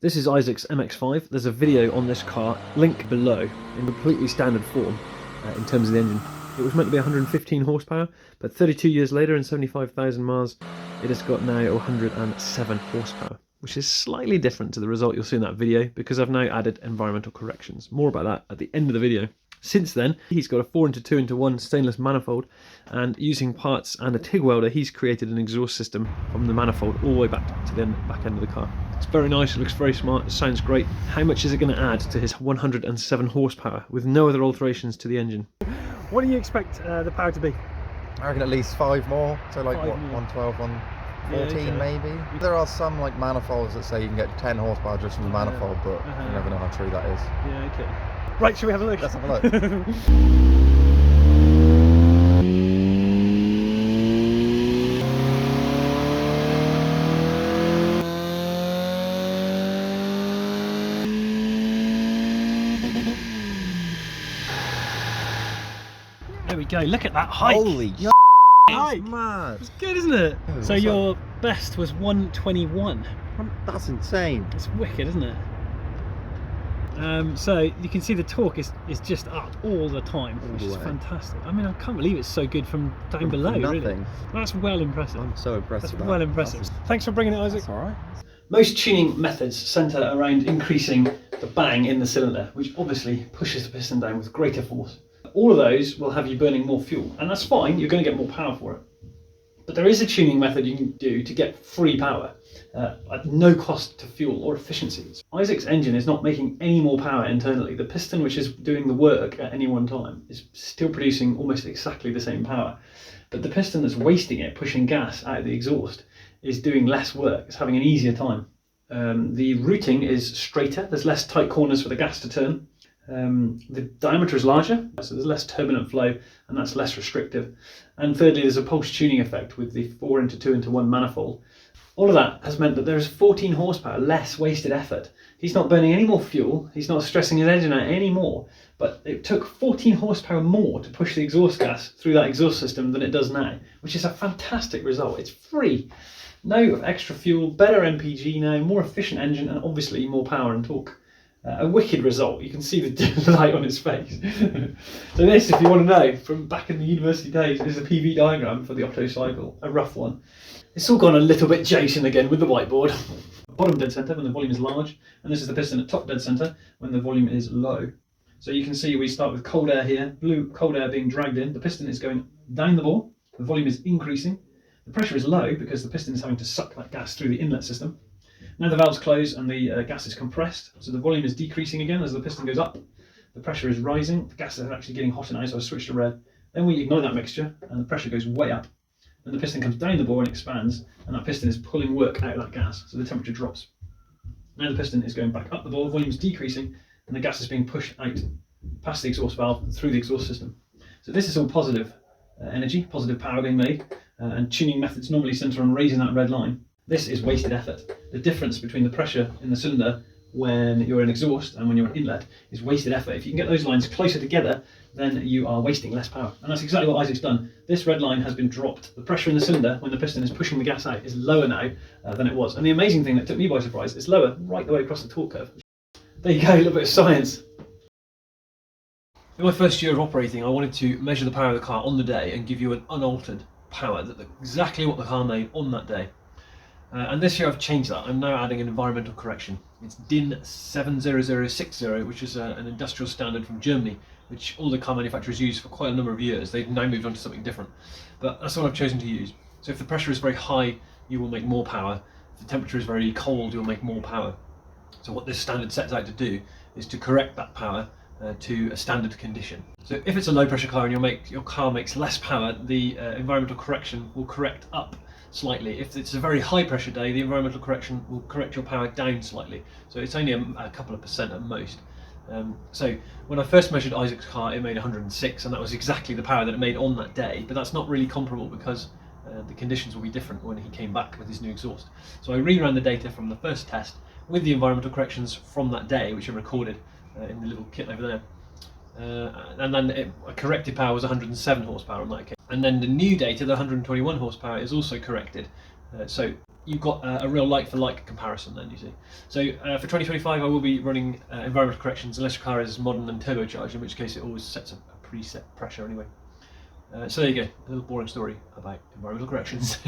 This is Isaac's MX5. There's a video on this car, link below, in completely standard form in terms of the engine. It was meant to be 115 horsepower, but 32 years later and 75,000 miles, it has got now 107 horsepower, which is slightly different to the result you'll see in that video because I've now added environmental corrections. More about that at the end of the video. Since then, he's got a 4x2x1 stainless manifold, and using parts and a TIG welder, he's created an exhaust system from the manifold all the way back to the back end of the car. It's very nice, it looks very smart, it sounds great. How much is it going to add to his 107 horsepower with no other alterations to the engine? What do you expect the power to be? I reckon at least 5 more, so like what, more. 112, 114 maybe. There are some like manifolds that say you can get 10 horsepower just from the manifold, but you never know how true that is. Yeah, okay. Right, shall we have a look? Let's have a look. There we go, look at that hike! Holy shit! That's mad! It's good, isn't it? Yeah, so your best was 121. That's insane. It's wicked, isn't it? So you can see the torque is just up all the time, which is fantastic. I mean, I can't believe it's so good from down below. Nothing. Really. That's well impressive. I'm so impressed That's with that. well impressive. Thanks for bringing it, Isaac. That's alright. Most tuning methods centre around increasing the bang in the cylinder, which obviously pushes the piston down with greater force. All of those will have you burning more fuel, and that's fine, you're going to get more power for it. But there is a tuning method you can do to get free power at no cost to fuel or efficiencies. Isaac's engine is not making any more power internally. The piston, which is doing the work at any one time, is still producing almost exactly the same power. But the piston that's wasting it, pushing gas out of the exhaust, is doing less work. It's having an easier time. The routing is straighter. There's less tight corners for the gas to turn. The diameter is larger, so there's less turbulent flow, and that's less restrictive. And thirdly, there's a pulse tuning effect with the 4x2x1 manifold. All of that has meant that there is 14 horsepower less wasted effort. He's not burning any more fuel, he's not stressing his engine out anymore, but it took 14 horsepower more to push the exhaust gas through that exhaust system than it does now, which is a fantastic result. It's free, no extra fuel, better MPG now, more efficient engine, and obviously more power and torque. A wicked result. You can see the light on his face. So this, if you want to know, from back in the university days, is a PV diagram for the Otto cycle, a rough one. It's all gone a little bit Jason again with the whiteboard. Bottom dead centre when the volume is large, and this is the piston at top dead centre when the volume is low. So you can see we start with cold air here, blue cold air being dragged in, the piston is going down the bore, the volume is increasing, the pressure is low because the piston is having to suck that gas through the inlet system. Now the valves close and the gas is compressed, so the volume is decreasing again as the piston goes up. The pressure is rising, the gas is actually getting hotter now, so I switched to red. Then we ignite that mixture and the pressure goes way up. Then the piston comes down the bore and expands, and that piston is pulling work out of that gas, so the temperature drops. Now the piston is going back up the bore, volume is decreasing, and the gas is being pushed out past the exhaust valve and through the exhaust system. So this is all positive energy, positive power being made, and tuning methods normally centre on raising that red line. This is wasted effort. The difference between the pressure in the cylinder when you're in exhaust and when you're in inlet is wasted effort. If you can get those lines closer together, then you are wasting less power. And that's exactly what Isaac's done. This red line has been dropped. The pressure in the cylinder when the piston is pushing the gas out is lower now than it was. And the amazing thing that took me by surprise, it's lower right the way across the torque curve. There you go, a little bit of science. In my first year of operating, I wanted to measure the power of the car on the day and give you an unaltered power, exactly what the car made on that day. And this year I've changed that. I'm now adding an environmental correction. It's DIN 70060, which is an industrial standard from Germany, which all the car manufacturers use for quite a number of years. They've now moved on to something different, but that's what I've chosen to use. So if the pressure is very high, you will make more power. If the temperature is very cold, you'll make more power. So what this standard sets out to do is to correct that power to a standard condition. So if it's a low pressure car and your car makes less power, the environmental correction will correct up slightly. If it's a very high pressure day, the environmental correction will correct your power down slightly. So it's only a couple of percent at most. So when I first measured Isaac's car, it made 106, and that was exactly the power that it made on that day, but that's not really comparable because the conditions will be different when he came back with his new exhaust. So I reran the data from the first test with the environmental corrections from that day, which are recorded in the little kit over there. And then corrected power was 107 horsepower on that occasion. And then the new data, the 121 horsepower, is also corrected So you've got a real like-for-like comparison then, you see. So for 2025 I will be running environmental corrections unless your car is modern and turbocharged, in which case it always sets a preset pressure anyway. So there you go, a little boring story about environmental corrections.